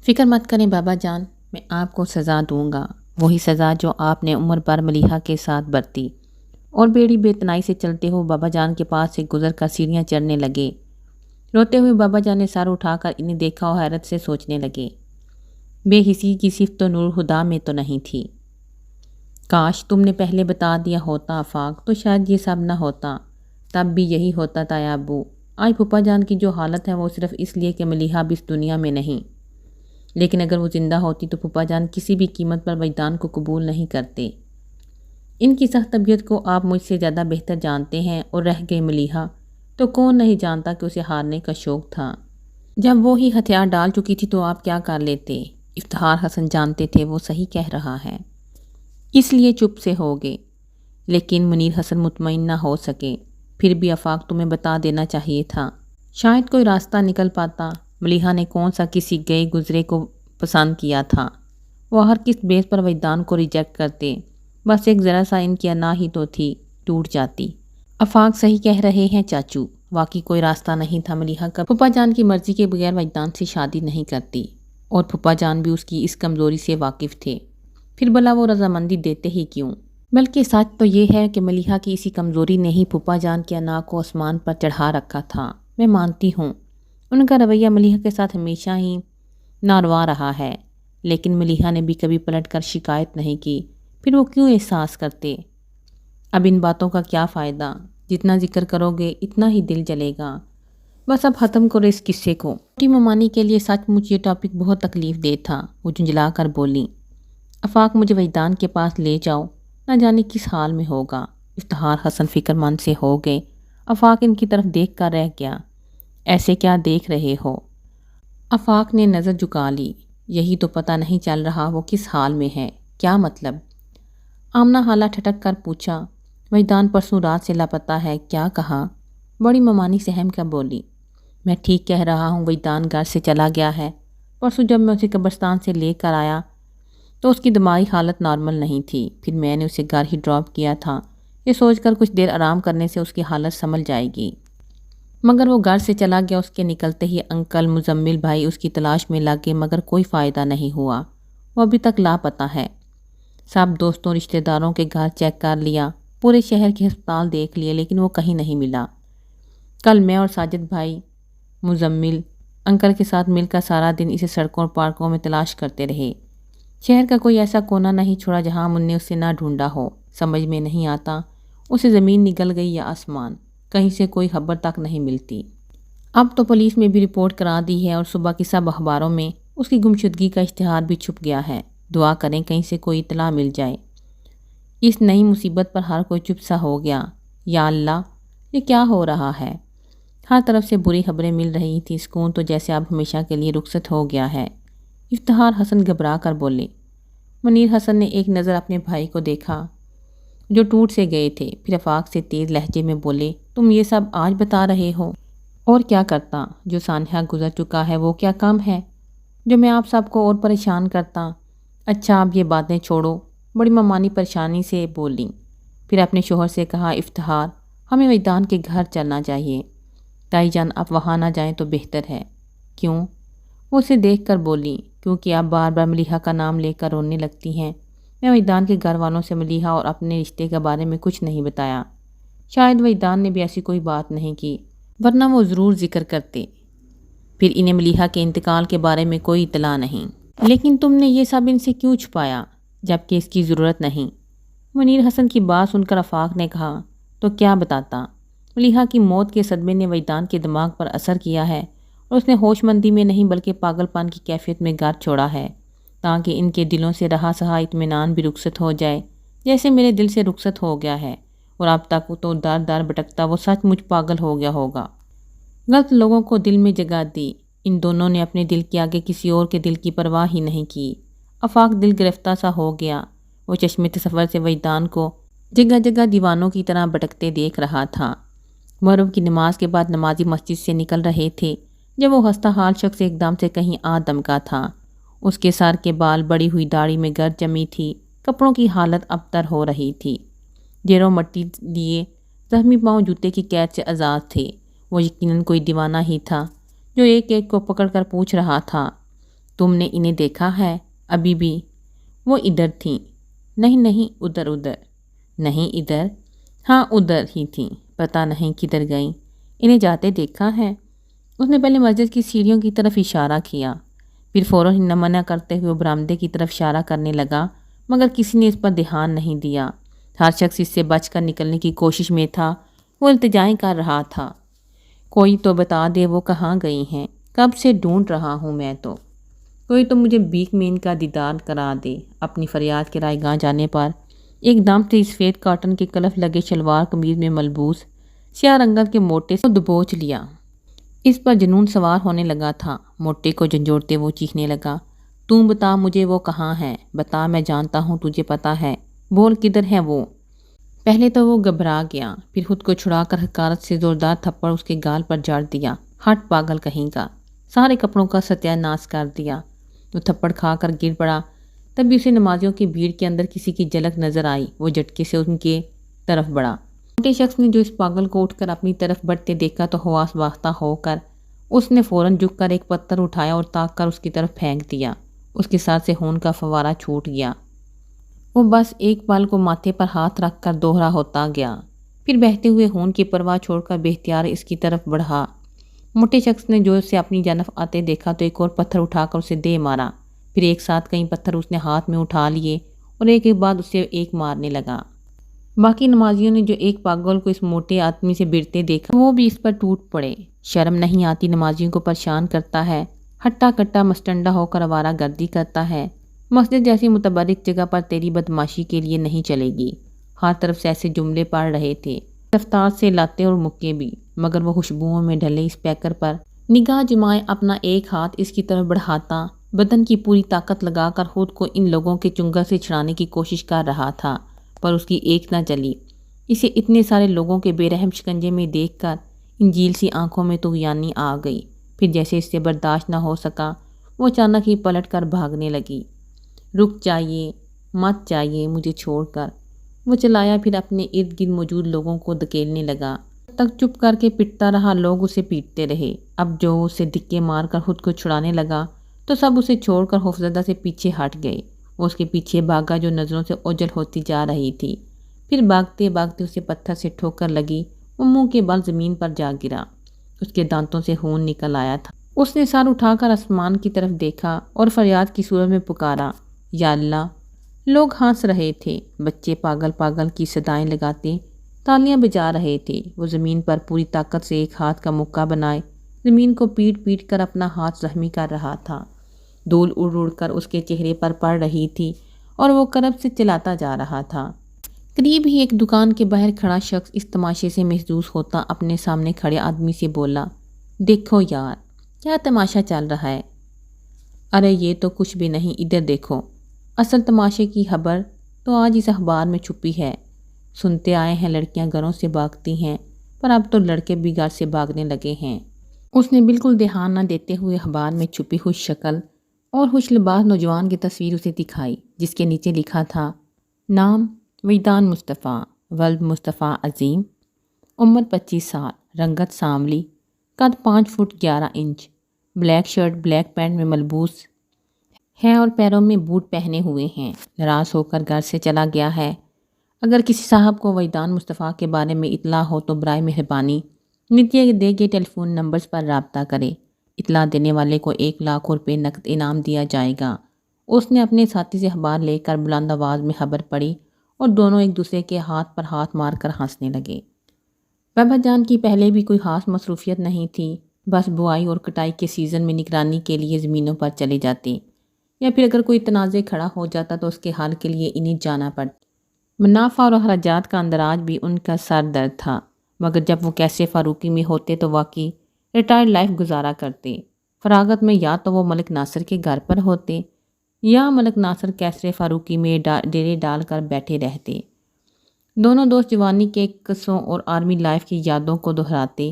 فکر مت کریں بابا جان، میں آپ کو سزا دوں گا، وہی سزا جو آپ نے عمر پر ملیحہ کے ساتھ برتی۔ اور بیڑی بے تنائی سے چلتے ہوئے بابا جان کے پاس سے گزر کر سیڑھیاں چڑھنے لگے۔ روتے ہوئے بابا جان نے سر اٹھا کر انہیں دیکھا اور حیرت سے سوچنے لگے، بے حسی کی صفت تو نور خدا میں تو نہیں تھی۔ کاش تم نے پہلے بتا دیا ہوتا آفاق، تو شاید یہ سب نہ ہوتا۔ تب بھی یہی ہوتا تھا یا ابو۔ آج پھپھا جان کی جو حالت ہے وہ صرف اس لیے کہ ملیحہ اب اس دنیا میں نہیں، لیکن اگر وہ زندہ ہوتی تو پھپھا جان کسی بھی قیمت پر وجدان کو قبول نہیں کرتے۔ ان کی سخت طبیعت کو آپ مجھ سے زیادہ بہتر جانتے ہیں، اور رہ گئی ملیحہ تو کون نہیں جانتا کہ اسے ہارنے کا شوق تھا۔ جب وہ ہی ہتھیار ڈال چکی تھی تو آپ کیا کر لیتے؟ افتخار حسن جانتے تھے وہ صحیح کہہ رہا ہے، اس لیے چپ سے ہو گئے۔ لیکن منیر حسن مطمئن نہ ہو سکے۔ پھر بھی آفاق تمہیں بتا دینا چاہیے تھا، شاید کوئی راستہ نکل پاتا۔ ملیحہ نے کون سا کسی گئے گزرے کو پسند کیا تھا؟ وہ ہر کس بیس پر وجدان کو ریجیکٹ کرتے؟ بس ایک ذرا سا ان کی انا ہی تو تھی، ٹوٹ جاتی۔ آفاق صحیح کہہ رہے ہیں چاچو، واقعی کوئی راستہ نہیں تھا۔ ملیحہ کا پھپھا جان کی مرضی کے بغیر وجدان سے شادی نہیں کرتی، اور پھپھا جان بھی اس کی اس کمزوری سے واقف تھے۔ پھر بھلا وہ رضامندی دیتے ہی کیوں؟ بلکہ سچ تو یہ ہے کہ ملیحہ کی اسی کمزوری نے ہی پھپھا جان کے انا کو آسمان پر چڑھا رکھا تھا۔ میں مانتی ہوں ان کا رویہ ملیحہ کے ساتھ ہمیشہ ہی ناروا رہا ہے، لیکن ملیحہ نے بھی کبھی پلٹ کر شکایت نہیں کی۔ پھر وہ کیوں احساس کرتے؟ اب ان باتوں کا کیا فائدہ؟ جتنا ذکر کرو گے اتنا ہی دل جلے گا۔ بس اب ختم کرو اس قصے کو۔ چھوٹی ممانی کے لیے سچ مچ یہ ٹاپک بہت تکلیف دہ تھا۔ وہ جھنجھلا کر بولی، آفاق مجھے وجدان کے پاس لے جاؤ، نہ جانے کس حال میں ہوگا۔ افتخار حسن فکر مند سے ہو گئے۔ آفاق ان کی طرف دیکھ کر رہ گیا۔ ایسے کیا دیکھ رہے ہو؟ آفاق نے نظر جھکا لی۔ یہی تو پتہ نہیں چل رہا وہ کس حال میں ہے۔ کیا مطلب؟ آمنہ حالہ ٹھٹک کر پوچھا، وجدان پرسوں رات سے لاپتہ ہے۔ کیا کہا؟ بڑی ممانی سہم کر بولی، میں ٹھیک کہہ رہا ہوں، وجدان گھر سے چلا گیا ہے۔ پرسوں جب میں اسے قبرستان سے لے کر آیا تو اس کی دماغی حالت نارمل نہیں تھی۔ پھر میں نے اسے گھر ہی ڈراپ کیا تھا، یہ سوچ کر کچھ دیر آرام کرنے سے اس کی حالت سنبھل جائے گی۔ مگر وہ گھر سے چلا گیا۔ اس کے نکلتے ہی انکل مزمل بھائی اس کی تلاش میں لگ گئے، مگر کوئی فائدہ نہیں ہوا۔ وہ ابھی تک لاپتہ ہے۔ سب دوستوں رشتہ داروں کے گھر چیک کر لیا، پورے شہر کے ہسپتال دیکھ لیے، لیکن وہ کہیں نہیں ملا۔ کل میں اور ساجد بھائی مزمل انکل کے ساتھ مل کر سارا دن اسے سڑکوں اور پارکوں میں تلاش کرتے رہے۔ شہر کا کوئی ایسا کونا نہیں چھوڑا جہاں ہم نے اسے نہ ڈھونڈا ہو۔ سمجھ میں نہیں آتا اسے زمین نگل گئی یا آسمان، کہیں سے کوئی خبر تک نہیں ملتی۔ اب تو پولیس میں بھی رپورٹ کرا دی ہے، اور صبح کی سب اخباروں میں اس کی گمشدگی کا اشتہار بھی چھپ گیا ہے۔ دعا کریں کہیں سے کوئی اطلاع مل جائے۔ اس نئی مصیبت پر ہر کوئی چپ سا ہو گیا۔ یا اللہ، یہ کیا ہو رہا ہے؟ ہر طرف سے بری خبریں مل رہی تھی۔ سکون تو جیسے اب ہمیشہ کے لیے رخصت ہو گیا ہے۔ افتخار حسن گھبرا کر بولے۔ منیر حسن نے ایک نظر اپنے بھائی کو دیکھا جو ٹوٹ سے گئے تھے، پھر آفاق سے تیز لہجے میں بولے، تم یہ سب آج بتا رہے ہو؟ اور کیا کرتا؟ جو سانحہ گزر چکا ہے وہ کیا کم ہے جو میں آپ سب کو اور پریشان کرتا؟ اچھا اب یہ باتیں چھوڑو، بڑی ممانی پریشانی سے بولیں۔ پھر اپنے شوہر سے کہا، افتخار ہمیں وجدان کے گھر چلنا چاہیے۔ تائی جان آپ وہاں نہ جائیں تو بہتر ہے۔ کیوں؟ وہ اسے دیکھ کر بولی، کیونکہ آپ بار بار ملیحہ کا نام لے کر رونے لگتی ہیں۔ میں وجدان کے گھر والوں سے ملیحہ اور اپنے رشتے کے بارے میں کچھ نہیں بتایا۔ شاید وجدان نے بھی ایسی کوئی بات نہیں کی، ورنہ وہ ضرور ذکر کرتے۔ پھر انہیں ملیحہ کے انتقال کے بارے میں کوئی اطلاع نہیں۔ لیکن تم نے یہ سب ان سے کیوں چھپایا جبکہ اس کی ضرورت نہیں؟ منیر حسن کی بات سن کر آفاق نے کہا، تو کیا بتاتا؟ ملیحہ کی موت کے صدمے نے وجدان کے دماغ پر اثر کیا ہے، اور اس نے ہوش مندی میں نہیں بلکہ پاگل پن کی کیفیت میں گھر چھوڑا ہے، تاکہ ان کے دلوں سے رہا سہا اطمینان بھی رخصت ہو جائے، جیسے میرے دل سے رخصت ہو گیا ہے۔ اور اب تک تو در در بھٹکتا وہ سچ مچ پاگل ہو گیا ہوگا۔ غلط لوگوں کو دل میں جگہ دی۔ ان دونوں نے اپنے دل کے آگے کسی اور کے دل کی پرواہ ہی نہیں کی۔ آفاق دل گرفتہ سا ہو گیا۔ وہ چشم تصور سے وجدان کو جگہ جگہ دیوانوں کی طرح بھٹکتے دیکھ رہا تھا۔ مغرب کی نماز کے بعد نمازی مسجد سے نکل رہے تھے جب وہ ہنستا حال شخص ایک دم سے کہیں آ دمکا تھا۔ اس کے سر کے بال بڑی ہوئی داڑھی میں گرد جمی تھی، کپڑوں کی حالت ابتر ہو رہی تھی، جیروں مٹی لیے زخمی پاؤں جوتے کی قید سے آزاد تھے۔ وہ یقیناً کوئی دیوانہ ہی تھا جو ایک ایک کو پکڑ کر پوچھ رہا تھا، تم نے انہیں دیکھا ہے؟ ابھی بھی؟ وہ ادھر تھیں۔ نہیں نہیں، ادھر ادھر۔ نہیں ادھر؟ ہاں ادھر ہی تھیں، پتہ نہیں کدھر گئیں۔ انہیں جاتے دیکھا ہے؟ اس نے پہلے مسجد کی سیڑھیوں کی طرف اشارہ کیا، پھر فوراً نہ منع کرتے ہوئے برآمدے کی طرف اشارہ کرنے لگا، مگر کسی نے اس پر دھیان نہیں دیا۔ ہر شخص اس سے بچ کر نکلنے کی کوشش میں تھا۔ وہ التجائیں کر رہا تھا، کوئی تو بتا دے وہ کہاں گئی ہیں، کب سے ڈھونڈ رہا ہوں میں تو۔ کوئی تو مجھے بیک میں ان کا دیدار کرا دے۔ اپنی فریاد کے رائیگاں جانے پر ایک دم سے سفید کاٹن کے کلف لگے شلوار قمیض میں ملبوس سیاہ رنگت کے موٹے سے دبوچ لیا۔ اس پر جنون سوار ہونے لگا تھا۔ موٹے کو جھنجھوڑتے وہ چیخنے لگا، تم بتا مجھے وہ کہاں ہے، بتا، میں جانتا ہوں تجھے پتا ہے، بول کدھر ہے وہ۔ پہلے تو وہ گھبرا گیا، پھر خود کو چھڑا کر حقارت سے زوردار تھپڑ اس کے گال پر جاڑ دیا۔ ہٹ پاگل کہیں کا، سارے کپڑوں کا ستیہ ناش کر دیا۔ وہ تھپڑ کھا کر گر پڑا۔ تب بھی اسے نمازیوں کی بھیڑ کے اندر کسی کی جھلک نظر آئی۔ وہ جھٹکے سے ان کے طرف بڑھا۔ موٹے شخص نے جو اس پاگل کو اٹھ کر اپنی طرف بڑھتے دیکھا تو حواس باختہ ہو کر اس نے فوراً جھک کر ایک پتھر اٹھایا اور تاک کر اس کی طرف پھینک دیا۔ اس کے سر سے خون کا فوارہ چھوٹ گیا۔ وہ بس ایک پل کو ماتھے پر ہاتھ رکھ کر دوہرا ہوتا گیا، پھر بہتے ہوئے خون کی پرواہ چھوڑ کر بے اختیار اس کی طرف بڑھا۔ موٹے شخص نے جو اسے اپنی جانب آتے دیکھا تو ایک اور پتھر اٹھا کر اسے دے مارا۔ پھر ایک ساتھ کئی پتھر اس نے ہاتھ میں اٹھا لیے اور ایک کے بعد اسے ایک مارنے لگا۔ باقی نمازیوں نے جو ایک پاگل کو اس موٹے آدمی سے بھڑتے دیکھا وہ بھی اس پر ٹوٹ پڑے۔ شرم نہیں آتی، نمازیوں کو پریشان کرتا ہے، ہٹا کٹا مستنڈا ہو کر آوارہ گردی کرتا ہے۔ مسجد جیسی متبرک جگہ پر تیری بدماشی کے لیے نہیں چلے گی۔ ہر طرف سے ایسے جملے پڑ رہے تھے، رفتار سے لاتے اور مکے بھی، مگر وہ خوشبوؤں میں ڈھلے اس پیکر پر نگاہ جمائے اپنا ایک ہاتھ اس کی طرف بڑھاتا بدن کی پوری طاقت لگا کر خود کو ان لوگوں کے چنگل سے چھڑانے کی کوشش کر رہا تھا، پر اس کی ایک نہ چلی۔ اسے اتنے سارے لوگوں کے بے رحم شکنجے میں دیکھ کر انجیل سی آنکھوں میں طغیانی آ گئی۔ پھر جیسے اس سے برداشت نہ ہو سکا، وہ اچانک ہی پلٹ کر بھاگنے لگی۔ رک جائیے، مت جائیے مجھے چھوڑ کر، وہ چلایا، پھر اپنے ارد گرد موجود لوگوں کو دھکیلنے لگا۔ جب تک چپ کر کے پٹتا رہا لوگ اسے پیٹتے رہے۔ اب جو اسے دھکے مار کر خود کو چھڑانے لگا تو سب اسے چھوڑ کر خوفزدہ سے پیچھے ہٹ گئے۔ وہ اس کے پیچھے بھاگا جو نظروں سے اوجھل ہوتی جا رہی تھی۔ پھر بھاگتے بھاگتے اسے پتھر سے ٹھوکر لگی، وہ منہ کے بل زمین پر جا گرا۔ اس کے دانتوں سے خون نکل آیا تھا۔ اس نے سر اٹھا کر آسمان کی طرف دیکھا اور فریاد کی صورت میں پکارا، یا اللہ۔ لوگ ہنس رہے تھے، بچے پاگل پاگل کی صدائیں لگاتے تالیاں بجا رہے تھے۔ وہ زمین پر پوری طاقت سے ایک ہاتھ کا مکہ بنائے زمین کو پیٹ پیٹ کر اپنا ہاتھ زخمی کر رہا تھا۔ دھول اڑ اڑ کر اس کے چہرے پر پڑ رہی تھی اور وہ کرب سے چلاتا جا رہا تھا۔ قریب ہی ایک دکان کے باہر کھڑا شخص اس تماشے سے محظوظ ہوتا اپنے سامنے کھڑے آدمی سے بولا، دیکھو یار، کیا تماشا چل رہا ہے؟ ارے یہ تو کچھ بھی نہیں، ادھر دیکھو۔ اصل تماشے کی خبر تو آج اس اخبار میں چھپی ہے۔ سنتے آئے ہیں لڑکیاں گھروں سے بھاگتی ہیں، پر اب تو لڑکے بھی گھر سے بھاگنے لگے ہیں۔ اس نے بالکل دھیان نہ دیتے ہوئے اخبار میں چھپی ہوئی شکل اور خوش لباس نوجوان کی تصویر اسے دکھائی، جس کے نیچے لکھا تھا، نام وجدان مصطفیٰ، ولد مصطفیٰ عظیم، عمر 25 سال، رنگت سانولی، قد 5 foot 11 inch, black shirt black pant میں ملبوس ہے اور پیروں میں بوٹ پہنے ہوئے ہیں۔ ناراض ہو کر گھر سے چلا گیا ہے۔ اگر کسی صاحب کو وجدان مصطفیٰ کے بارے میں اطلاع ہو تو برائے مہربانی نیچے دے گئے ٹیلی فون نمبرز پر رابطہ کرے۔ اطلاع دینے والے کو 1 لاکھ روپے نقد انعام دیا جائے گا۔ اس نے اپنے ساتھی سے اخبار لے کر بلند آواز میں خبر پڑھی اور دونوں ایک دوسرے کے ہاتھ پر ہاتھ مار کر ہنسنے لگے۔ بابا جان کی پہلے بھی کوئی خاص مصروفیت نہیں تھی، بس بوائی اور کٹائی کے سیزن میں نگرانی کے لیے زمینوں پر چلے جاتے، یا پھر اگر کوئی تنازع کھڑا ہو جاتا تو اس کے حل کے لیے انہیں جانا پڑتا۔ منافع اور اخراجات کا اندراج بھی ان کا سر درد تھا، مگر جب وہ کیسے فاروقی میں ہوتے تو واقعی ریٹائرڈ لائف گزارا کرتے۔ فراغت میں یا تو وہ ملک ناصر کے گھر پر ہوتے یا ملک ناصر کیسرے فاروقی میں ڈیرے ڈال کر بیٹھے رہتے۔ دونوں دوست جوانی کے قصوں اور آرمی لائف کی یادوں کو دہراتے،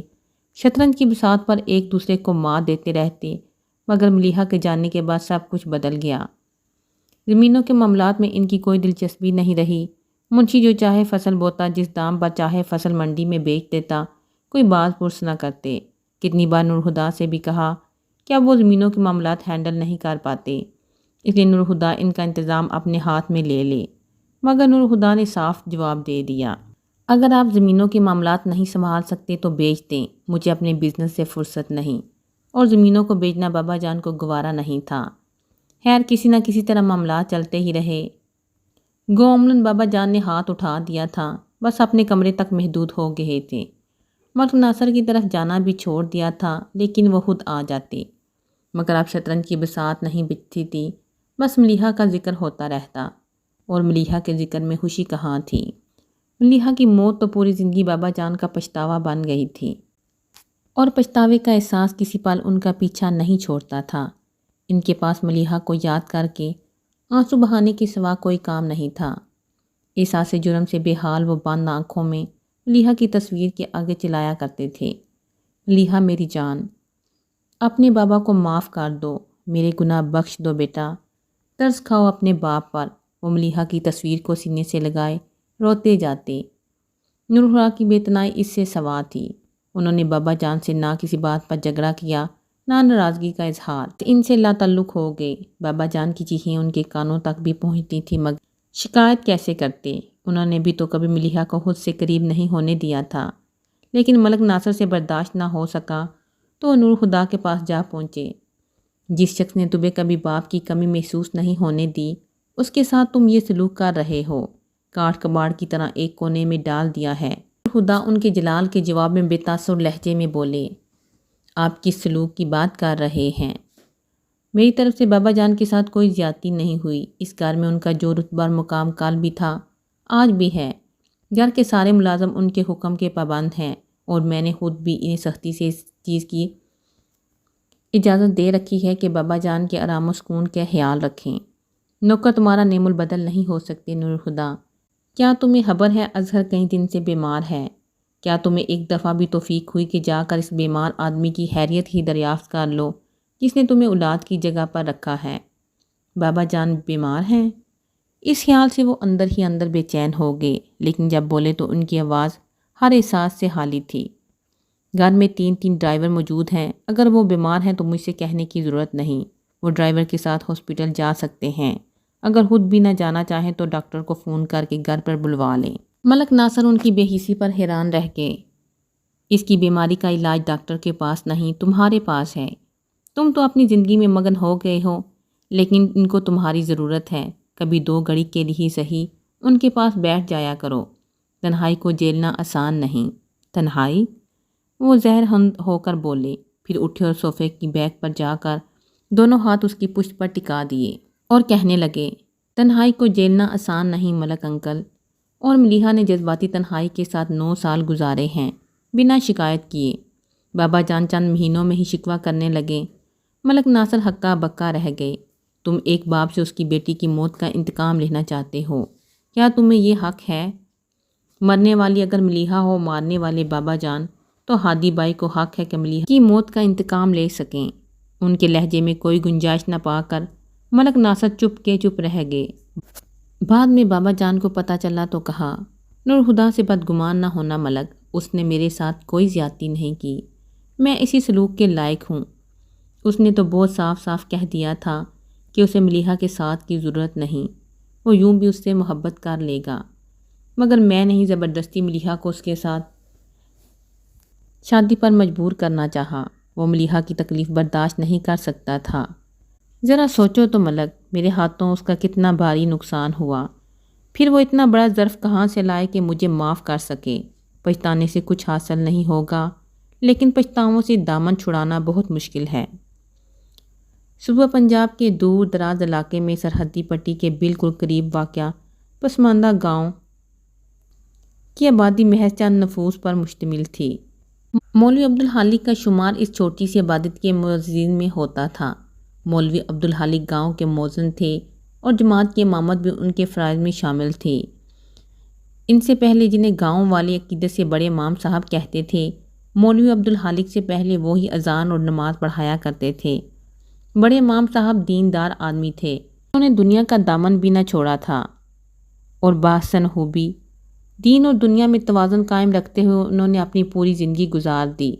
شطرنج کی بساط پر ایک دوسرے کو مات دیتے رہتے، مگر ملیحہ کے جانے کے بعد سب کچھ بدل گیا۔ زمینوں کے معاملات میں ان کی کوئی دلچسپی نہیں رہی۔ منشی جو چاہے فصل بوتا، جس دام پر چاہے فصل منڈی میں بیچ دیتا، کوئی بات پرس نہ کرتے۔ کتنی بار نور خدا سے بھی کہا کیا وہ زمینوں کے معاملات ہینڈل نہیں کر پاتے؟ اس لیے نور خدا ان کا انتظام اپنے ہاتھ میں لے لے۔ مگر نور خدا نے صاف جواب دے دیا، اگر آپ زمینوں کے معاملات نہیں سنبھال سکتے تو بیچ دیں، مجھے اپنے بزنس سے فرصت نہیں۔ اور زمینوں کو بیچنا بابا جان کو گوارا نہیں تھا۔ خیر کسی نہ کسی طرح معاملات چلتے ہی رہے۔ عموماً بابا جان نے ہاتھ اٹھا دیا تھا، بس اپنے کمرے تک محدود ہو گئے تھے۔ ملک ناصر کی طرف جانا بھی چھوڑ دیا تھا، لیکن وہ خود آ جاتے۔ مگر اب شطرنج کی بساط نہیں بچتی تھی، بس ملیحہ کا ذکر ہوتا رہتا، اور ملیحہ کے ذکر میں خوشی کہاں تھی۔ ملیحہ کی موت تو پوری زندگی بابا جان کا پچھتاوا بن گئی تھی، اور پچھتاوے کا احساس کسی پل ان کا پیچھا نہیں چھوڑتا تھا۔ ان کے پاس ملیحہ کو یاد کر کے آنسو بہانے کے سوا کوئی کام نہیں تھا۔ احساس جرم سے بے حال وہ بند آنکھوں میں ملیحہ کی تصویر کے آگے چلایا کرتے تھے، ملیحہ میری جان، اپنے بابا کو معاف کر دو، میرے گناہ بخش دو بیٹا، ترس کھاؤ اپنے باپ پر۔ وہ ملیحہ کی تصویر کو سینے سے لگائے روتے جاتے۔ نور خدا کی بے اتنائی اس سے سوا تھی۔ انہوں نے بابا جان سے نہ کسی بات پر جھگڑا کیا، نہ ناراضگی کا اظہار، ان سے لا تعلق ہو گئے۔ بابا جان کی چیخیں ان کے کانوں تک بھی پہنچتی تھی، مگر شکایت کیسے کرتے؟ انہوں نے بھی تو کبھی ملیحہ کو خود سے قریب نہیں ہونے دیا تھا۔ لیکن ملک ناصر سے برداشت نہ ہو سکا تو نور خدا کے پاس جا پہنچے۔ جس شخص نے تمہیں کبھی باپ کی کمی محسوس نہیں ہونے دی، اس کے ساتھ تم یہ سلوک کر رہے ہو، کاٹ کباڑ کی طرح ایک کونے میں ڈال دیا ہے۔ خدا ان کے جلال کے جواب میں بے تاثر لہجے میں بولے، آپ کس سلوک کی بات کر رہے ہیں؟ میری طرف سے بابا جان کے ساتھ کوئی زیادتی نہیں ہوئی۔ اس گھر میں ان کا جو رتبہ اور مقام کل بھی تھا، آج بھی ہے۔ گھر کے سارے ملازم ان کے حکم کے پابند ہیں، اور میں نے خود بھی انہیں سختی سے اس چیز کی اجازت دے رکھی ہے کہ بابا جان کے آرام و سکون کا خیال رکھیں۔ نوکر تمہارا نعم البدل نہیں ہو سکتے نور خدا۔ کیا تمہیں خبر ہے اظہر کئی دن سے بیمار ہے؟ کیا تمہیں ایک دفعہ بھی توفیق ہوئی کہ جا کر اس بیمار آدمی کی خیریت ہی دریافت کر لو جس نے تمہیں اولاد کی جگہ پر رکھا ہے؟ بابا جان بیمار ہیں؟ اس خیال سے وہ اندر ہی اندر بے چین ہو گئے، لیکن جب بولے تو ان کی آواز ہر احساس سے خالی تھی۔ گھر میں 3 ڈرائیور موجود ہیں، اگر وہ بیمار ہیں تو مجھ سے کہنے کی ضرورت نہیں، وہ ڈرائیور کے ساتھ ہاسپٹل جا سکتے ہیں۔ اگر خود بھی نہ جانا چاہیں تو ڈاکٹر کو فون کر کے گھر پر بلوا لیں۔ ملک ناصر ان کی بے حسی پر حیران رہ گئے۔ اس کی بیماری کا علاج ڈاکٹر کے پاس نہیں، تمہارے پاس ہے۔ تم تو اپنی زندگی میں مگن ہو گئے ہو، لیکن ان کو تمہاری ضرورت ہے۔ کبھی 2 گھڑی کے لیے صحیح ان کے پاس بیٹھ جایا کرو۔ تنہائی کو جھیلنا آسان نہیں۔ تنہائی؟ وہ زہر ہند ہو کر بولے، پھر اٹھے اور صوفے کی بیک پر جا کر دونوں ہاتھ اس کی پشت پر ٹکا دیے اور کہنے لگے، تنہائی کو جھیلنا آسان نہیں ملک انکل۔ اور ملیحہ نے جذباتی تنہائی کے ساتھ 9 سال گزارے ہیں، بنا شکایت کیے۔ بابا جان چند مہینوں میں ہی شکوہ کرنے لگے۔ ملک ناصر ہکا بکا رہ گئے۔ تم ایک باپ سے اس کی بیٹی کی موت کا انتقام لینا چاہتے ہو، کیا تمہیں یہ حق ہے؟ مرنے والی اگر ملیحہ ہو، مارنے والے بابا جان، تو ہادی بھائی کو حق ہے کہ ملیحہ کی موت کا انتقام لے سکیں۔ ان کے لہجے میں کوئی گنجائش نہ پا کر ملک ناصر چپ رہ گئے۔ بعد میں بابا جان کو پتہ چلا تو کہا، نور خدا سے بدگمان نہ ہونا ملک، اس نے میرے ساتھ کوئی زیادتی نہیں کی، میں اسی سلوک کے لائق ہوں۔ اس نے تو بہت صاف صاف کہہ دیا تھا کہ اسے ملیحہ کے ساتھ کی ضرورت نہیں، وہ یوں بھی اس سے محبت کر لے گا، مگر میں نہیں زبردستی ملیحہ کو اس کے ساتھ شادی پر مجبور کرنا چاہا۔ وہ ملیحہ کی تکلیف برداشت نہیں کر سکتا تھا۔ ذرا سوچو تو ملک، میرے ہاتھوں اس کا کتنا بھاری نقصان ہوا، پھر وہ اتنا بڑا ظرف کہاں سے لائے کہ مجھے معاف کر سکے؟ پچھتانے سے کچھ حاصل نہیں ہوگا، لیکن پچھتاووں سے دامن چھڑانا بہت مشکل ہے۔ صوبہ پنجاب کے دور دراز علاقے میں سرحدی پٹی کے بالکل قریب واقع پسماندہ گاؤں کی آبادی محض چند نفوس پر مشتمل تھی۔ مولوی عبدالخالق کا شمار اس چھوٹی سی عبادت کے معززین میں ہوتا تھا۔ مولوی عبدالخالق گاؤں کے مؤذن تھے اور جماعت کی امامت بھی ان کے فرائض میں شامل تھی۔ ان سے پہلے جنہیں گاؤں والے عقیدت سے بڑے امام صاحب کہتے تھے، مولوی عبدالخالق سے پہلے وہی اذان اور نماز پڑھایا کرتے تھے۔ بڑے امام صاحب دیندار آدمی تھے، انہوں نے دنیا کا دامن بھی نہ چھوڑا تھا، اور بحسن خوبی دین اور دنیا میں توازن قائم رکھتے ہوئے انہوں نے اپنی پوری زندگی گزار دی۔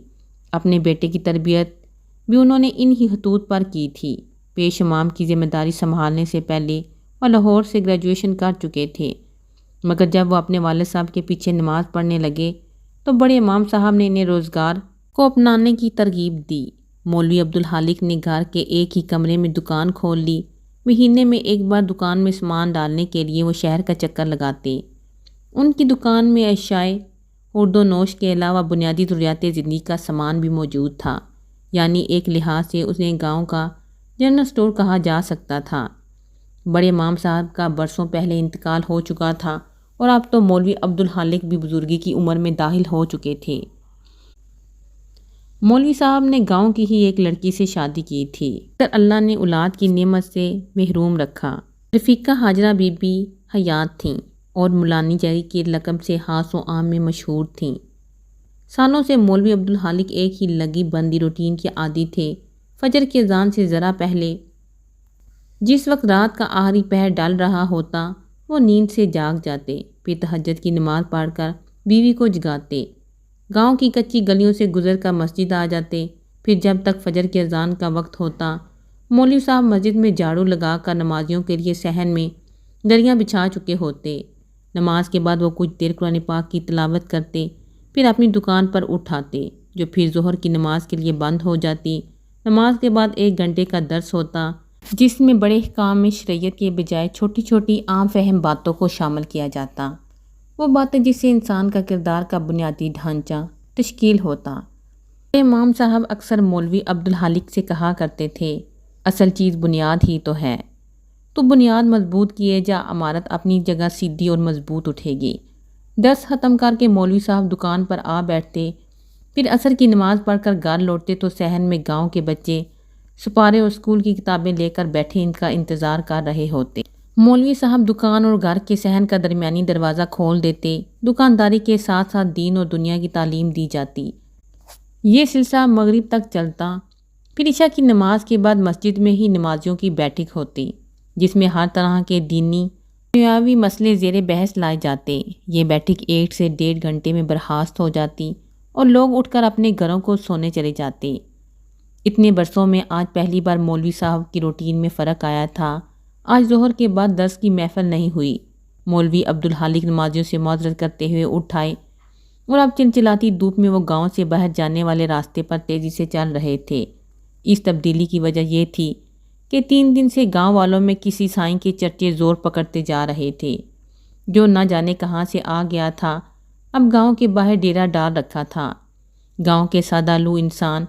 اپنے بیٹے کی تربیت بھی انہوں نے ان ہی خطوط پر کی تھی۔ پیش امام کی ذمہ داری سنبھالنے سے پہلے وہ لاہور سے گریجویشن کر چکے تھے، مگر جب وہ اپنے والد صاحب کے پیچھے نماز پڑھنے لگے تو بڑے امام صاحب نے انہیں روزگار کو اپنانے کی ترغیب دی۔ مولوی عبدالخالق نے گھر کے ایک ہی کمرے میں دکان کھول لی۔ مہینے میں ایک بار دکان میں سامان ڈالنے کے لیے وہ شہر کا چکر لگاتے۔ ان کی دکان میں اشیاء خورد و نوش کے علاوہ بنیادی ضروریات زندگی کا سامان بھی موجود تھا، یعنی ایک لحاظ سے اسے گاؤں کا جنرل اسٹور کہا جا سکتا تھا۔ بڑے امام صاحب کا برسوں پہلے انتقال ہو چکا تھا اور اب تو مولوی عبدالخالق بھی بزرگی کی عمر میں داخل ہو چکے تھے۔ مولوی صاحب نے گاؤں کی ہی ایک لڑکی سے شادی کی تھی، مگر اللہ نے اولاد کی نعمت سے محروم رکھا۔ رفیقہ ہاجرہ بی بی حیات تھیں اور مولانی جری کے لقب سے خاص و عام میں مشہور تھیں۔ سالوں سے مولوی عبدالخالق ایک ہی لگی بندی روٹین کے عادی تھے۔ فجر کی اذان سے ذرا پہلے جس وقت رات کا آخری پہر ڈل رہا ہوتا وہ نیند سے جاگ جاتے، پھر تہجد کی نماز پڑھ کر بیوی کو جگاتے، گاؤں کی کچی گلیوں سے گزر کر مسجد آ جاتے۔ پھر جب تک فجر کی اذان کا وقت ہوتا مولوی صاحب مسجد میں جھاڑو لگا کر نمازیوں کے لیے صحن میں دریاں بچھا چکے ہوتے۔ نماز کے بعد وہ کچھ دیر قرآن پاک کی تلاوت کرتے، پھر اپنی دکان پر اٹھاتے جو پھر ظہر کی نماز کے لیے بند ہو جاتی۔ نماز کے بعد 1 گھنٹے کا درس ہوتا جس میں بڑے احکام میں شریعت کے بجائے چھوٹی چھوٹی عام فہم باتوں کو شامل کیا جاتا، وہ باتیں جس سے انسان کا کردار کا بنیادی ڈھانچہ تشکیل ہوتا۔ امام صاحب اکثر مولوی عبدالخالق سے کہا کرتے تھے، اصل چیز بنیاد ہی تو ہے، تو بنیاد مضبوط کیے جا، عمارت اپنی جگہ سیدھی اور مضبوط اٹھے گی۔ درس ختم کر کے مولوی صاحب دکان پر آ بیٹھتے، پھر عصر کی نماز پڑھ کر گھر لوٹتے تو صحن میں گاؤں کے بچے سپارے اور اسکول کی کتابیں لے کر بیٹھے ان کا انتظار کر رہے ہوتے۔ مولوی صاحب دکان اور گھر کے صحن کا درمیانی دروازہ کھول دیتے۔ دکانداری کے ساتھ ساتھ دین اور دنیا کی تعلیم دی جاتی۔ یہ سلسلہ مغرب تک چلتا، پھر عشاء کی نماز کے بعد مسجد میں ہی نمازیوں کی بیٹھک ہوتی جس میں ہر طرح کے دینی دنیاوی مسئلے زیر بحث لائے جاتے۔ یہ بیٹھک 1 سے 1.5 گھنٹے میں برخاست ہو جاتی اور لوگ اٹھ کر اپنے گھروں کو سونے چلے جاتے۔ اتنے برسوں میں آج پہلی بار مولوی صاحب کی روٹین میں فرق آیا تھا۔ آج ظہر کے بعد درس کی محفل نہیں ہوئی۔ مولوی عبدالخالق نمازیوں سے معذرت کرتے ہوئے اٹھ آئے اور اب چلچلاتی دھوپ میں وہ گاؤں سے باہر جانے والے راستے پر تیزی سے چل رہے تھے۔ اس تبدیلی کی وجہ یہ تھی کہ 3 دن سے گاؤں والوں میں کسی سائیں کے چرچے زور پکڑتے جا رہے تھے جو نہ جانے کہاں سے آ گیا تھا، اب گاؤں کے باہر ڈیرا ڈال رکھا تھا۔ گاؤں کے سادہ لو انسان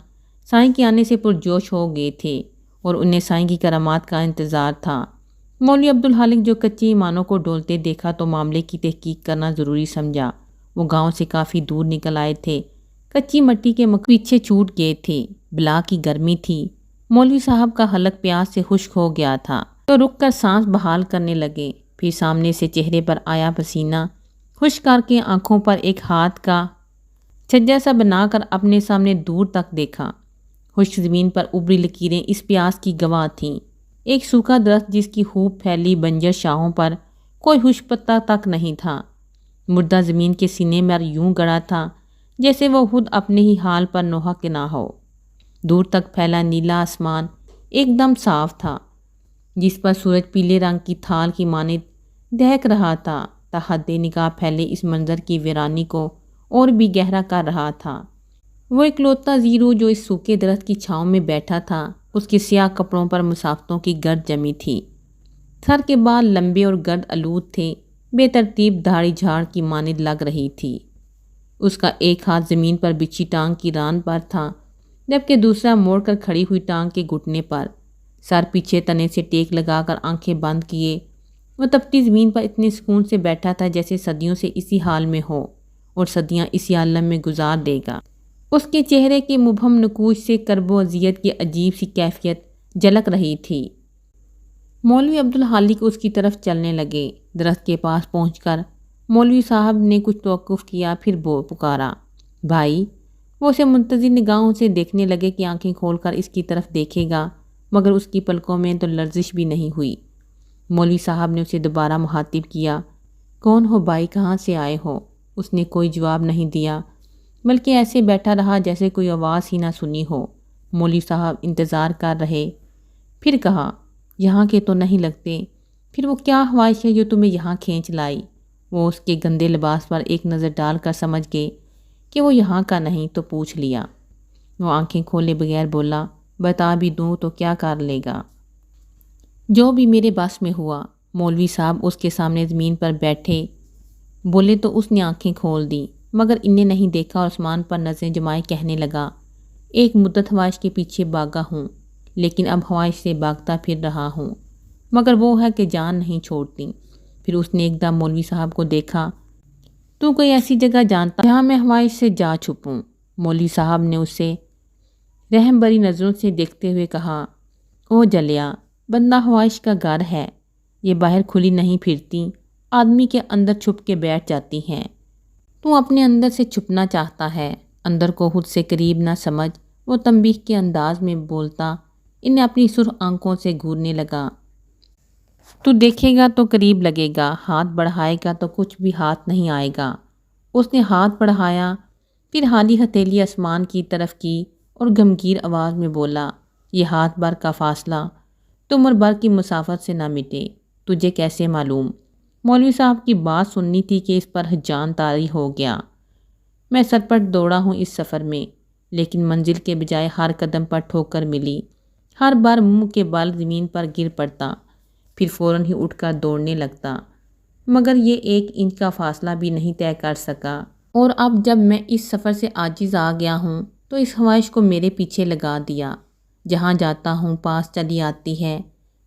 سائیں کے آنے سے پرجوش ہو گئے تھے اور انہیں سائیں کی کرامات کا انتظار تھا۔ مولوی عبدالخالق جو کچے ایمانوں کو ڈولتے دیکھا تو معاملے کی تحقیق کرنا ضروری سمجھا۔ وہ گاؤں سے کافی دور نکل آئے تھے، کچی مٹی کے پیچھے چھوٹ گئے تھے، بلا کی گرمی تھی، مولوی صاحب کا حلق پیاس سے خشک ہو گیا تھا تو رک کر سانس بحال کرنے لگے۔ پھر سامنے سے چہرے پر آیا پسینہ خشک کر کے آنکھوں پر ایک ہاتھ کا چھجا سا بنا کر اپنے سامنے دور تک دیکھا۔ خشک زمین پر ابری لکیریں اس پیاس کی گواہ تھیں۔ ایک سوکھا درخت جس کی خوب پھیلی بنجر شاخوں پر کوئی خشک پتا تک نہیں تھا، مردہ زمین کے سینے میں یوں گڑا تھا جیسے وہ خود اپنے ہی حال پر نوحہ کہ نہ ہو۔ دور تک پھیلا نیلا آسمان ایک دم صاف تھا جس پر سورج پیلے رنگ کی تھال کی مانند دہک رہا تھا، تا حد نگاہ پھیلے اس منظر کی ویرانی کو اور بھی گہرا کر رہا تھا۔ وہ اکلوتا زیرو جو اس سوکھے درخت کی چھاؤں میں بیٹھا تھا، اس کے سیاہ کپڑوں پر مسافتوں کی گرد جمی تھی، سر کے بال لمبے اور گرد آلود تھے، بے ترتیب دھاڑی جھاڑ کی مانند لگ رہی تھی۔ اس کا ایک ہاتھ زمین پر بچھی ٹانگ کی ران پر تھا جبکہ دوسرا موڑ کر کھڑی ہوئی ٹانگ کے گھٹنے پر، سر پیچھے تنے سے ٹیک لگا کر آنکھیں بند کیے وہ تپتی زمین پر اتنے سکون سے بیٹھا تھا جیسے صدیوں سے اسی حال میں ہو اور صدیاں اسی عالم میں گزار دے گا۔ اس کے چہرے کے مبہم نقوش سے کرب و اذیت کی عجیب سی کیفیت جھلک رہی تھی۔ مولوی عبدالخالق اس کی طرف چلنے لگے۔ درخت کے پاس پہنچ کر مولوی صاحب نے کچھ توقف کیا، پھر پکارا، بھائی۔ وہ اسے منتظر نگاہوں سے دیکھنے لگے کہ آنکھیں کھول کر اس کی طرف دیکھے گا، مگر اس کی پلکوں میں تو لرزش بھی نہیں ہوئی۔ مولوی صاحب نے اسے دوبارہ مخاطب کیا، کون ہو بھائی، کہاں سے آئے ہو؟ اس نے کوئی جواب نہیں دیا بلکہ ایسے بیٹھا رہا جیسے کوئی آواز ہی نہ سنی ہو۔ مولوی صاحب انتظار کر رہے۔ پھر کہا یہاں کے تو نہیں لگتے، پھر وہ کیا خواہش ہے جو تمہیں یہاں کھینچ لائی؟ وہ اس کے گندے لباس پر ایک نظر ڈال کر سمجھ گئے کہ وہ یہاں کا نہیں تو پوچھ لیا۔ وہ آنکھیں کھولے بغیر بولا بتا بھی دوں تو کیا کر لے گا؟ جو بھی میرے بس میں ہوا۔ مولوی صاحب اس کے سامنے زمین پر بیٹھے بولے تو اس نے آنکھیں کھول دی، مگر انہیں نہیں دیکھا اور آسمان پر نظریں جمائے کہنے لگا ایک مدت خواہش کے پیچھے بھاگا ہوں، لیکن اب خواہش سے بھاگتا پھر رہا ہوں، مگر وہ ہے کہ جان نہیں چھوڑتی۔ پھر اس نے ایک دم مولوی صاحب کو دیکھا، تو کوئی ایسی جگہ جانتا جہاں میں خواہش سے جا چھپوں؟ مولوی صاحب نے اسے رحم بری نظروں سے دیکھتے ہوئے کہا او جلیا، بندہ خواہش کا گھر ہے، یہ باہر کھلی نہیں پھرتی، آدمی کے اندر چھپ کے بیٹھ جاتی ہیں۔ تو اپنے اندر سے چھپنا چاہتا ہے، اندر کو خود سے قریب نہ سمجھ۔ وہ تنبیہ کے انداز میں بولتا انہیں اپنی سرخ آنکھوں سے گھورنے لگا۔ تو دیکھے گا تو قریب لگے گا، ہاتھ بڑھائے گا تو کچھ بھی ہاتھ نہیں آئے گا۔ اس نے ہاتھ بڑھایا، پھر ہالی ہتھیلی آسمان کی طرف کی اور گمگیر آواز میں بولا یہ ہاتھ بھر کا فاصلہ تو عمر بھر کی مسافت سے نہ مٹے، تجھے کیسے معلوم؟ مولوی صاحب کی بات سننی تھی کہ اس پر جان طاری ہو گیا۔ میں سرپٹ دوڑا ہوں اس سفر میں، لیکن منزل کے بجائے ہر قدم پر ٹھوکر ملی، ہر بار منہ کے بال زمین پر گر پڑتا، پھر فوراً ہی اٹھ کر دوڑنے لگتا، مگر یہ 1 انچ کا فاصلہ بھی نہیں طے کر سکا۔ اور اب جب میں اس سفر سے عاجز آ گیا ہوں تو اس خواہش کو میرے پیچھے لگا دیا، جہاں جاتا ہوں پاس چلی آتی ہے،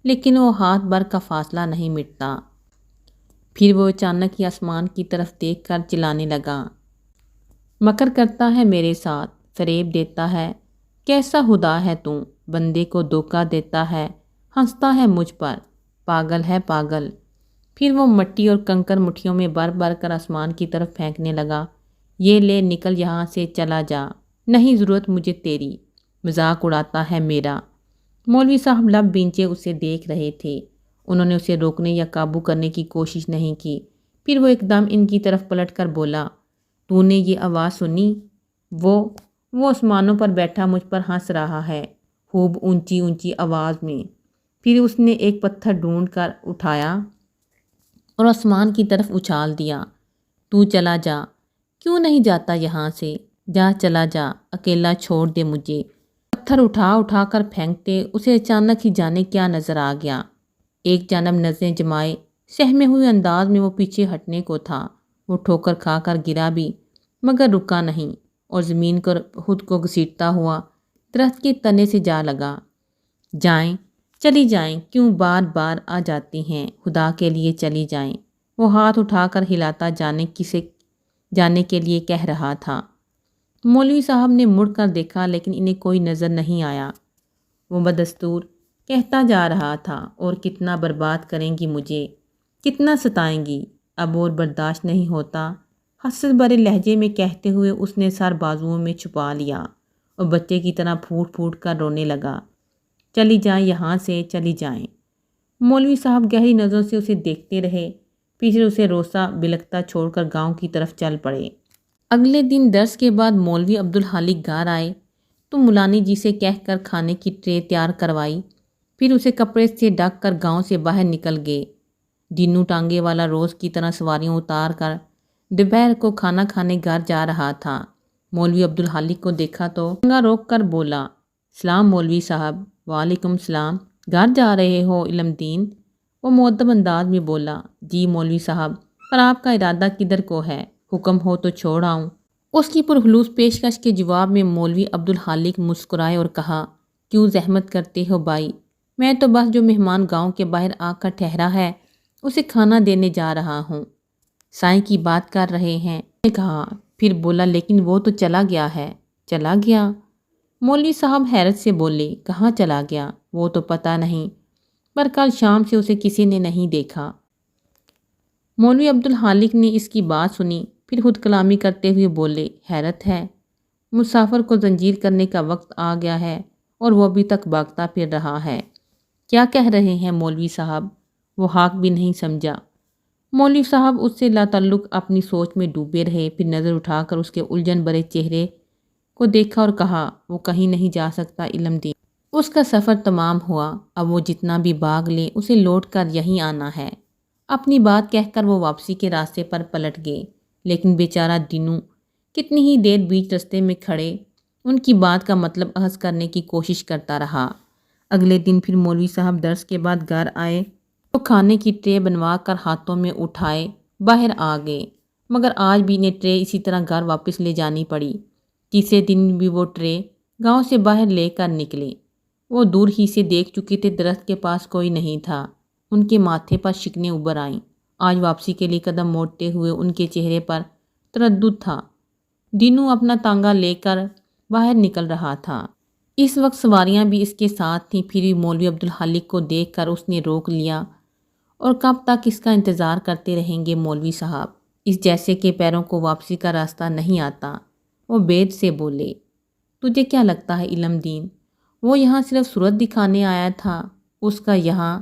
لیکن وہ ہاتھ بھر کا فاصلہ نہیں مٹتا۔ پھر وہ اچانک ہی آسمان کی طرف دیکھ کر چلانے لگا، مکر کرتا ہے میرے ساتھ، فریب دیتا ہے، کیسا خدا ہے تو، بندے کو دھوکہ دیتا ہے، ہنستا ہے مجھ پر، پاگل ہے پاگل۔ پھر وہ مٹی اور کنکر مٹھیوں میں بھر بھر کر آسمان کی طرف پھینکنے لگا، یہ لے نکل یہاں سے، چلا جا، نہیں ضرورت مجھے تیری، مذاق اڑاتا ہے میرا۔ مولوی صاحب لب بینچے اسے دیکھ رہے تھے، انہوں نے اسے روکنے یا قابو کرنے کی کوشش نہیں کی۔ پھر وہ ایک دم ان کی طرف پلٹ کر بولا تو نے یہ آواز سنی؟ وہ آسمانوں پر بیٹھا مجھ پر ہنس رہا ہے، خوب اونچی اونچی آواز میں۔ پھر اس نے ایک پتھر ڈھونڈ کر اٹھایا اور آسمان کی طرف اچھال دیا۔ تو چلا جا، کیوں نہیں جاتا یہاں سے؟ جا چلا جا، اکیلا چھوڑ دے مجھے۔ پتھر اٹھا اٹھا کر پھینکتے اسے اچانک ہی جانے کیا نظر آ گیا۔ ایک جانب نظریں جمائے سہمے ہوئے انداز میں وہ پیچھے ہٹنے کو تھا، وہ ٹھوکر کھا کر گرا بھی، مگر رکا نہیں، اور زمین کو خود کو گھسیٹتا ہوا درخت کے تنے سے جا لگا۔ جائیں، چلی جائیں، کیوں بار بار آ جاتی ہیں، خدا کے لیے چلی جائیں۔ وہ ہاتھ اٹھا کر ہلاتا جانے کے لیے کہہ رہا تھا۔ مولوی صاحب نے مڑ کر دیکھا لیکن انہیں کوئی نظر نہیں آیا۔ وہ بدستور کہتا جا رہا تھا اور کتنا برباد کریں گی مجھے، کتنا ستائیں گی، اب اور برداشت نہیں ہوتا۔ حسرت بھرے لہجے میں کہتے ہوئے اس نے سر بازوؤں میں چھپا لیا اور بچے کی طرح پھوٹ پھوٹ کر رونے لگا۔ چلی جائیں یہاں سے، چلی جائیں۔ مولوی صاحب گہری نظروں سے اسے دیکھتے رہے، پھر اسے روسا بلکتا چھوڑ کر گاؤں کی طرف چل پڑے۔ اگلے دن درس کے بعد مولوی عبدالخالق گھر آئے تو مولانی جی سے کہہ کر کھانے کی ٹرے تیار کروائی، پھر اسے کپڑے سے ڈھک کر گاؤں سے باہر نکل گئے۔ دینو ٹانگے والا روز کی طرح سواریاں اتار کر دوپہر کو کھانا کھانے گھر جا رہا تھا۔ مولوی عبدالخالق کو دیکھا تو ٹانگا روک کر بولا سلام مولوی صاحب۔ وعلیکم السلام، گھر جا رہے ہو علم دین؟ وہ مؤدب انداز میں بولا جی مولوی صاحب، پر آپ کا ارادہ کدھر کو ہے؟ حکم ہو تو چھوڑ آؤں۔ اس کی پرخلوص پیشکش کے جواب میں مولوی عبدالخالق مسکرائے اور کہا کیوں زحمت کرتے ہو بھائی، میں تو بس جو مہمان گاؤں کے باہر آ کر ٹھہرا ہے اسے کھانا دینے جا رہا ہوں۔ سائیں کی بات کر رہے ہیں، نے کہا، پھر بولا لیکن وہ تو چلا گیا ہے۔ چلا گیا؟ مولوی صاحب حیرت سے بولے کہاں چلا گیا؟ وہ تو پتہ نہیں، پر کل شام سے اسے کسی نے نہیں دیکھا۔ مولوی عبدالخالق نے اس کی بات سنی، پھر خود کلامی کرتے ہوئے بولے حیرت ہے، مسافر کو زنجیر کرنے کا وقت آ گیا ہے اور وہ ابھی تک بھاگتا پھر رہا ہے۔ کیا کہہ رہے ہیں مولوی صاحب؟ وہ حق بھی نہیں سمجھا۔ مولوی صاحب اس سے لاتعلق اپنی سوچ میں ڈوبے رہے، پھر نظر اٹھا کر اس کے الجھن بھرے چہرے کو دیکھا اور کہا وہ کہیں نہیں جا سکتا علم دین، اس کا سفر تمام ہوا، اب وہ جتنا بھی بھاگ لے اسے لوٹ کر یہیں آنا ہے۔ اپنی بات کہہ کر وہ واپسی کے راستے پر پلٹ گئے، لیکن بیچارہ دینو کتنی ہی دیر بیچ راستے میں کھڑے ان کی بات کا مطلب اخذ کرنے کی کوشش کرتا رہا۔ اگلے دن پھر مولوی صاحب درس کے بعد گھر آئے تو کھانے کی ٹرے بنوا کر ہاتھوں میں اٹھائے باہر آ گئے، مگر آج بھی انہیں ٹرے اسی طرح گھر واپس لے جانی پڑی۔ تیسرے دن بھی وہ ٹرے گاؤں سے باہر لے کر نکلے۔ وہ دور ہی سے دیکھ چکے تھے درخت کے پاس کوئی نہیں تھا، ان کے ماتھے پر شکنیں ابھر آئیں۔ آج واپسی کے لیے قدم موڑتے ہوئے ان کے چہرے پر تردد تھا۔ دینو اپنا تانگا لے کر باہر نکل رہا تھا۔ اس وقت سواریاں بھی اس کے ساتھ تھیں، پھر بھی مولوی عبدالخالق کو دیکھ کر اس نے روک لیا۔ اور کب تک اس کا انتظار کرتے رہیں گے مولوی صاحب، اس جیسے کہ پیروں کو واپسی کا راستہ نہیں آتا۔ وہ بید سے بولے، تجھے کیا لگتا ہے علم دین، وہ یہاں صرف صورت دکھانے آیا تھا؟ اس کا یہاں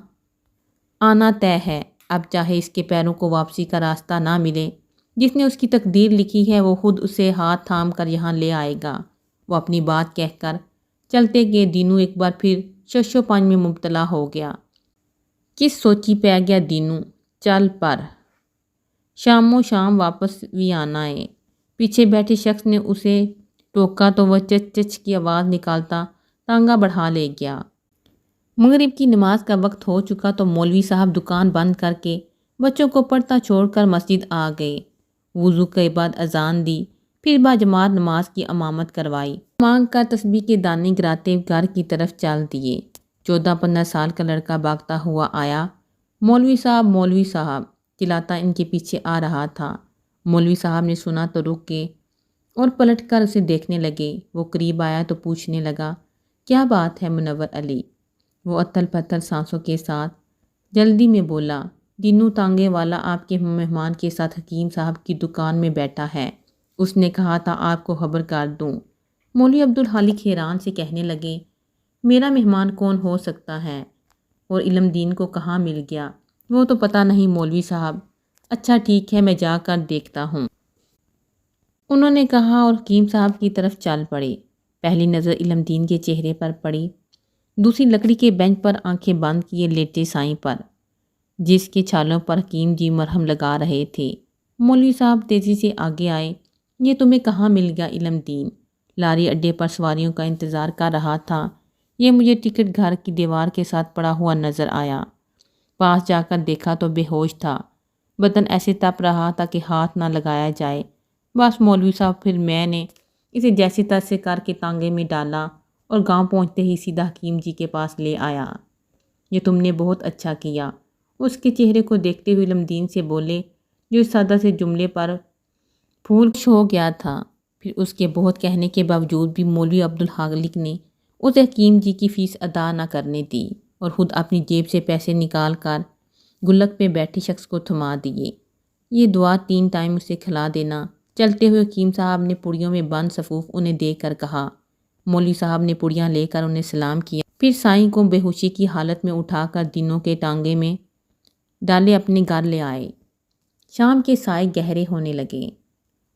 آنا طے ہے، اب چاہے اس کے پیروں کو واپسی کا راستہ نہ ملے، جس نے اس کی تقدیر لکھی ہے وہ خود اسے ہاتھ تھام کر یہاں لے آئے گا۔ وہ اپنی بات کہہ کر چلتے گئے۔ دینو ایک بار پھر شش و پنج میں مبتلا ہو گیا۔ کس سوچی پہ گیا دینو، چل پر شام و شام واپس بھی آنا ہے۔ پیچھے بیٹھے شخص نے اسے ٹوکا تو وہ چچ چچ کی آواز نکالتا تانگا بڑھا لے گیا۔ مغرب کی نماز کا وقت ہو چکا تو مولوی صاحب دکان بند کر کے بچوں کو پڑھتا چھوڑ کر مسجد آ گئے۔ وضو کے بعد اذان دی، پھر باجماعت نماز کی امامت کروائی، مانگ کر تسبیح کے دانے گراتے گھر کی طرف چل دیے۔ 14-15 سال کا لڑکا بھاگتا ہوا آیا، مولوی صاحب چلاتا ان کے پیچھے آ رہا تھا۔ مولوی صاحب نے سنا تو رک گئے اور پلٹ کر اسے دیکھنے لگے۔ وہ قریب آیا تو پوچھنے لگا، کیا بات ہے منور علی؟ وہ اتھل پتھل سانسوں کے ساتھ جلدی میں بولا، دینو تانگے والا آپ کے مہمان کے ساتھ حکیم صاحب کی دکان میں بیٹھا ہے، اس نے کہا تھا آپ کو خبر کر دوں۔ مولوی عبدالخالق حیران سے کہنے لگے، میرا مہمان کون ہو سکتا ہے اور علم دین کو کہاں مل گیا؟ وہ تو پتہ نہیں مولوی صاحب۔ اچھا ٹھیک ہے، میں جا کر دیکھتا ہوں، انہوں نے کہا اور حکیم صاحب کی طرف چل پڑے۔ پہلی نظر علم دین کے چہرے پر پڑی، دوسری لکڑی کے بینچ پر آنکھیں بند کیے لیٹے سائیں پر، جس کے چھالوں پر حکیم جی مرہم لگا رہے تھے۔ مولوی صاحب تیزی سے آگے آئے، یہ تمہیں کہاں مل گیا علم دین؟ لاری اڈے پر سواریوں کا انتظار کر رہا تھا، یہ مجھے ٹکٹ گھر کی دیوار کے ساتھ پڑا ہوا نظر آیا، پاس جا کر دیکھا تو بے ہوش تھا، بدن ایسے تپ رہا تھا کہ ہاتھ نہ لگایا جائے۔ بس مولوی صاحب، پھر میں نے اسے جیسے تیسے کر کے تانگے میں ڈالا اور گاؤں پہنچتے ہی سیدھا حکیم جی کے پاس لے آیا۔ یہ تم نے بہت اچھا کیا، اس کے چہرے کو دیکھتے ہوئے علم دین سے بولے، جو اس سادہ سے جملے پر پھول ہو گیا تھا۔ پھر اس کے بہت کہنے کے باوجود بھی مولوی عبدالخالق نے اسے حکیم جی کی فیس ادا نہ کرنے دی اور خود اپنی جیب سے پیسے نکال کر گلک پہ بیٹھے شخص کو تھما دیے۔ یہ دعا 3 ٹائم اسے کھلا دینا۔ چلتے ہوئے حکیم صاحب نے پڑیوں میں بند صفوف انہیں دے کر کہا۔ مولوی صاحب نے پڑیاں لے کر انہیں سلام کیا، پھر سائیں کو بے ہوشی کی حالت میں اٹھا کر دینوں کے ٹانگے میں ڈالے اپنے گھر لے آئے۔ شام کے سائے گہرے ہونے لگے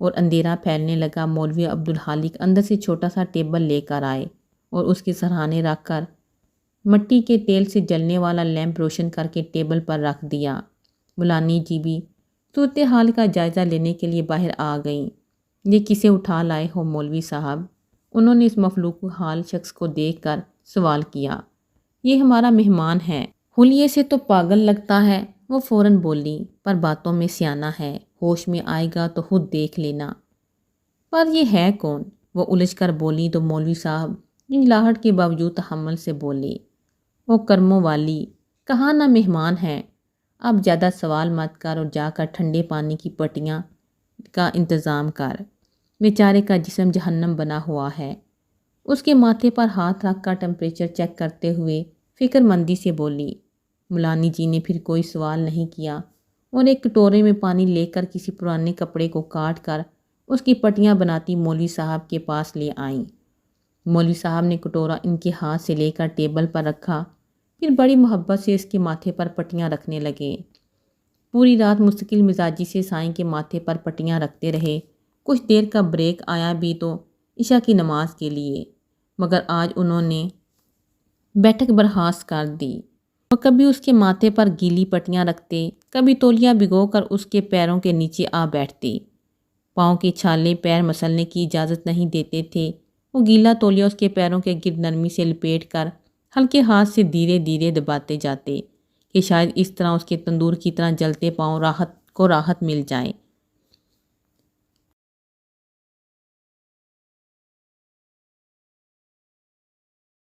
اور اندھیرا پھیلنے لگا۔ مولوی عبدالخالق اندر سے چھوٹا سا ٹیبل لے کر آئے اور اس کے سرہانے رکھ کر مٹی کے تیل سے جلنے والا لیمپ روشن کر کے ٹیبل پر رکھ دیا۔ ملانی جی بھی صورتحال کا جائزہ لینے کے لیے باہر آ گئیں۔ یہ کسے اٹھا لائے ہو مولوی صاحب؟ انہوں نے اس مفلوک حال شخص کو دیکھ کر سوال کیا۔ یہ ہمارا مہمان ہے، حلیے سے تو پاگل لگتا ہے، وہ فوراً بولی، پر باتوں میں سیانہ ہے، ہوش میں آئے گا تو خود دیکھ لینا۔ پر یہ ہے کون؟ وہ الجھ کر بولی تو مولوی صاحب جھنجھلاہٹ کے باوجود تحمل سے بولے، وہ کرموں والی، کہاں نہ مہمان ہے۔ اب زیادہ سوال مت کر اور جا کر ٹھنڈے پانی کی پٹیاں کا انتظام کر، بیچارے کا جسم جہنم بنا ہوا ہے۔ اس کے ماتھے پر ہاتھ رکھ کر ٹمپریچر چیک کرتے ہوئے فکر مندی سے بولی۔ ملانی جی نے پھر کوئی سوال نہیں کیا اور ایک کٹورے میں پانی لے کر کسی پرانے کپڑے کو کاٹ کر اس کی پٹیاں بناتی مولوی صاحب کے پاس لے آئیں۔ مولوی صاحب نے کٹورا ان کے ہاتھ سے لے کر ٹیبل پر رکھا، پھر بڑی محبت سے اس کے ماتھے پر پٹیاں رکھنے لگے۔ پوری رات مستقل مزاجی سے سائیں کے ماتھے پر پٹیاں رکھتے رہے۔ کچھ دیر کا بریک آیا بھی تو عشاء کی نماز کے لیے، مگر آج انہوں نے بیٹھک برخاست کر دی۔ وہ کبھی اس کے ماتھے پر گیلی پٹیاں رکھتے، کبھی تولیہ بھگو کر اس کے پیروں کے نیچے آ بیٹھتے۔ پاؤں کے چھالے پیر مسلنے کی اجازت نہیں دیتے تھے۔ وہ گیلا تولیہ اس کے پیروں کے گرد نرمی سے لپیٹ کر ہلکے ہاتھ سے دھیرے دھیرے دباتے جاتے کہ شاید اس طرح اس کے تندور کی طرح جلتے پاؤں راحت مل جائے۔